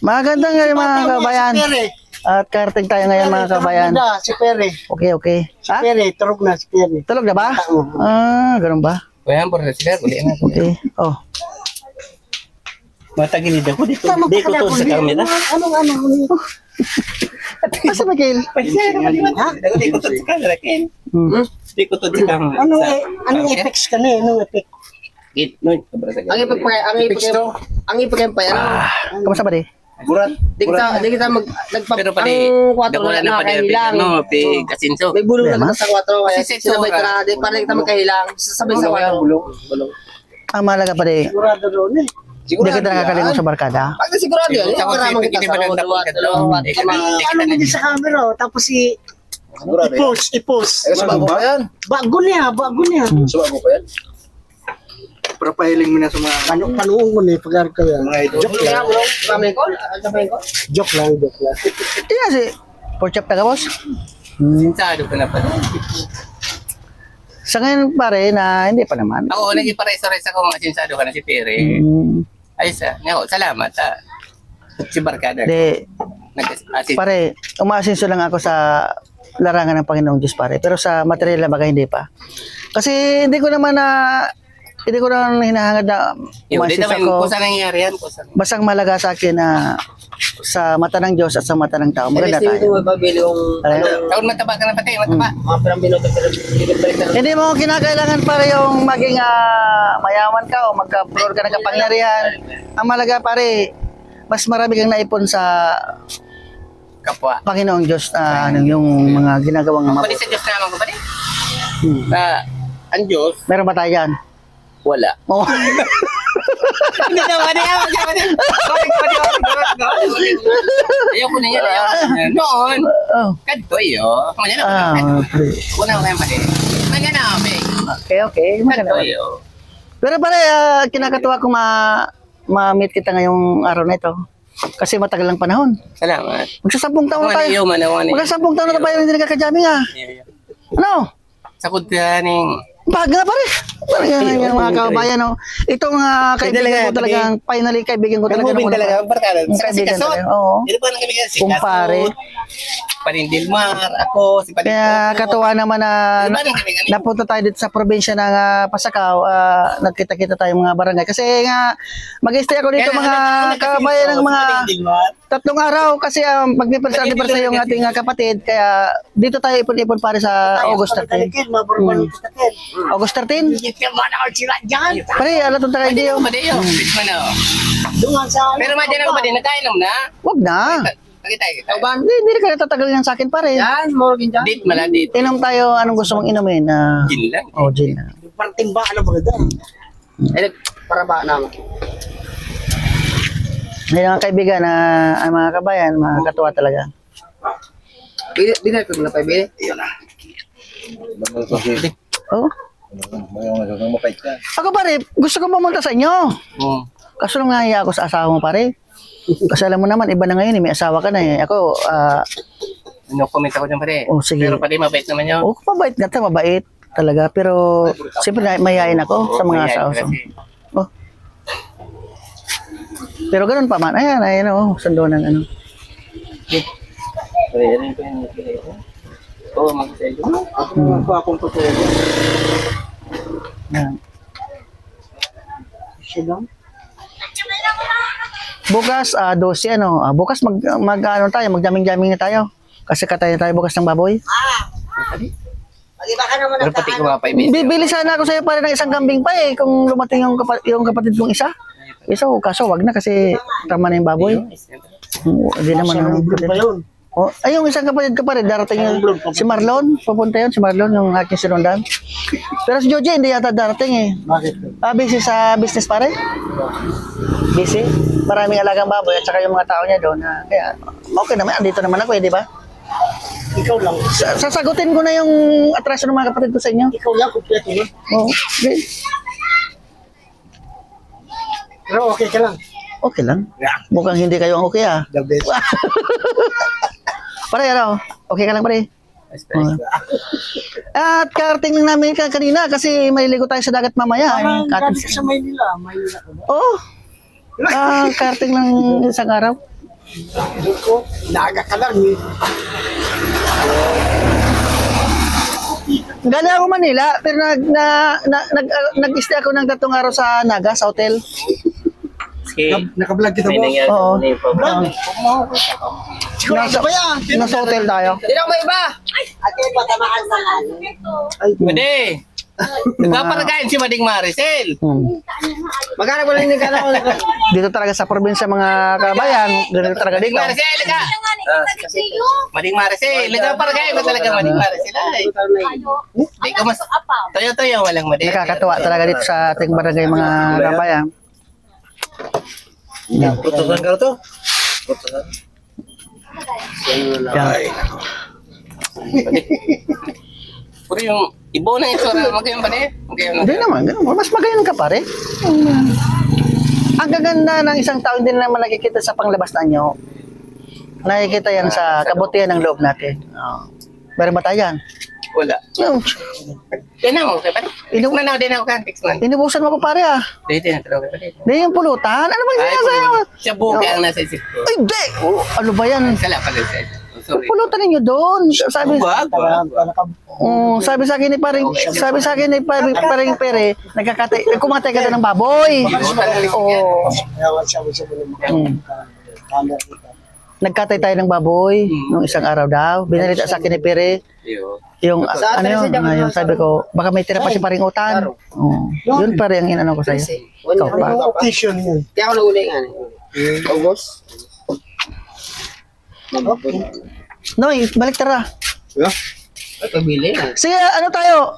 Magandang ngayon mga kabayan. At karting tayo ngayon mga kabayan. Si Pere. Okay. Si Pere, tulog na si Pere. Tulog na ba? Ganun ba? Ayan, por sila. Okay. Oh. Matagilid ako dito. Di ko to sa camera. Anong? Asa Miguel? Di ko to sa camera, Ken. Di ko to sa camera. Anong effects ka na? Anong effect? Ang ipagay pa yan. Kamusta ba di? Burat. Di kita nagpap... Pero pa di, wala na pa di, no, pi kasinso. May bulong na sa 4, kaya Kasi sinabay ka na, di para kita magkahilang, sabay sa 4. Ang malaga pa di. Sigurado doon eh. Hindi ka na nakakalimot sa barkada. Pag sigurado yan, yung karamang kita sa Ano mo din sa camera, tapos i-post. Bago pa yan. Bago niya. So bago pa yan. Profiling mo na sa mga Panuong mo na pag-arap ka yan. mga idol. Joke lang. Hindi nga si Porchap taga boss. Sinsado ko na pa. Sa ngayon pare na hindi pa naman. Ako, nag-ipares-pares ako mga sinsado ka na si Pere. Ayos nga, salamat Si Barkada. Hindi. Nag-assist. Pare, umaasinso lang ako sa larangan ng Panginoong Diyos pare. Pero sa material na bagay hindi pa. Kasi hindi ko naman hinahangad na Hindi umasinso naman, ako. kung saan nangyayari yan, Basang malaga sa akin na sa mata ng Diyos at sa mata ng tao. Maganda tayo. Taon mataba ka na pati, mataba. Mga pirang minuto, pero Hindi mo kinakailangan pare yung maging mayaman ka o magka-floor ka ng kapangyarihan. Ang malaga pare, mas marami kang naipon sa Kapwa. Panginoong Diyos na yung mga ginagawang Kapali sa Diyos naman, kapali. Ang Diyos, Meron ba tayo dyan? wala. Oh. Hindi naman yan. Ayoko na yan. Noon, Oh. kanto iyo. Kanya na. Una ko yan pati. Kanya na, Okay. Maganda. kanto iyo. Pero pare, kinakatuwa kong ma-meet kita ngayong araw na ito. Kasi matagal lang panahon. Salamat. Magsasampung taon na Mga tayo. iyo, manawan. Magsasampung taon na tayo hindi nagkakajaming Ano? Sa kudyaning. Baga pare. Parang yan mga kabayan. No? Itong kaibigan ko talagang, finally kaibigan ko talaga. Moving talaga, barkada. Sa Kaibigan kasot. talaga. Oo. Ito pa lang kami kasi. Kumpare. Panindilmar, ako, si Panindilmar. Kaya katuwa naman na Diba lang kami kami? napunta tayo dito sa probinsya ng Pasakaw. Nagkita-kita tayo mga barangay. Kasi nga, mag-stay ako dito mga kabayan ng mga 3 araw. Kasi mag-anniversary yung ating kapatid. Kaya dito tayo ipon-ipon pare sa August 13. August 13? Pare, alam itong tayo Hindi hindi ako ba diyo? Pero madyan ako ba din? Nagkainom na? Huwag na. Pakita kita. Hindi ka natatagal yan sa akin pare. yan, morgan dyan. Date mala, date. Inom tayo, anong gusto mong inumin? Gin lang. Gin na. Parang timba na maganda. Para ba naman? May mga kaibigan na mga kabayan, mga katuwa talaga. Binay ko na pa, binay. Oh. Ako pare, gusto ko pumunta sa inyo. Kaso nung nahiya ako sa asawa mo pare. Kasi alam mo naman, iba na ngayon, may asawa ka na eh. Ako, No comment ako dyan pare. Oh, sige. Pero pati mabait naman yun. mabait nga ta, mabait talaga. Pero, siyempre, mayayain ako sa mga asawa. Oh. Pero ganun pa man. Ayan, sundo ng ano. Pare, yan ko yun. Oo, mag-sa'yo. Akong patuloy. Ayan. Siya lang. Bukas, 12 bukas magdaming-daming na tayo. Kasi katayin tayo bukas ng baboy. Mag-iba ka naman Pero pati ko mga paibigan. Bibili sana ako sa'yo pare ng isang kambing pa eh. Kung lumating yung kapatid kong isa. Kaso wag na kasi tama na yung baboy. Hindi naman ang kapatid. Yung isang kapatid ka pare, darating yung si Marlon. Pupunta yun, si Marlon, yung aking sinundan. Pero si Joji, hindi yata darating eh. Bakit? Busy sa business pare. Busy. Maraming alagang baboy at saka yung mga tao niya doon. Kaya, okay naman, andito naman ako eh, di ba? Ikaw lang. Sasagutin ko na yung atraso ng mga kapatid ko sa inyo. Ikaw lang, kumpleto na. Oo. Okay. Pero okay ka lang. Okay lang. Mukhang hindi kayo ang okay The best. Pare, okay ka lang pare? At karating lang namin kanina kasi maliligo tayo sa dagat mamaya. Parang sa Maynila. Maynila ko ba? Oo. Karating lang isang araw. Naga ka lang eh. Galing ako Manila, pero nag-stay ako ng 3 araw sa Naga, sa hotel. Naka-vlog kita May mo. nangyari Oo. na yung problem. Nasa, nasa hotel tayo. Hindi na ako may iba. Pwede. Nagpaparagayin si Mading Maricel. Magkano ko lang yung kala ko. Dito talaga sa probinsya mga kabayan, ganito talaga Mading dito. Maricel, liga. Mading Maricel, nagpaparagayin ko talaga Mading Maricel. Ay, hindi ko mas... Toyo-toyo, walang Mading. Nakakatuwa talaga dito sa ating barangay mga kabayan. Putusan ka to? Yan. Puro yung ibo ng itsura, magayon ba niya? Hindi naman, ganun. Mas magayon ka pare. Ang gaganda ng isang tao, hindi naman nakikita sa panglabas na nyo. Nakikita yan sa kabutihan ng loob natin. Meron ba tayo yan? Wala. Yung, Yan ako, kaya pare. Inuk na na din ako kan, 6 months. inubusan mo ko pare ah. Dito na talaga pare. Hindi yung pulutan. Ano bang Ay, sinasabi mo? siya buki ang nasa isip ko. Ay, di! Ano ba yan? Sala pala sa isip ko. Sorry. Pulutan ninyo doon. Sabi, Wag. sabi sa akin ni paring pere, kumatay ka na ng baboy. Oo. Nagkatay tayo ng baboy nung isang araw daw. Binalita sa akin ni pere. Yung ano yun, yung sabi ko, baka may tira pa si paring utan. Yun pare ang inano ko sa'yo. Ikaw pa. Occasion yun. Kaya ako nahuli nga. August. Noy, balik tara. Ay, pabili. Sige, ano tayo?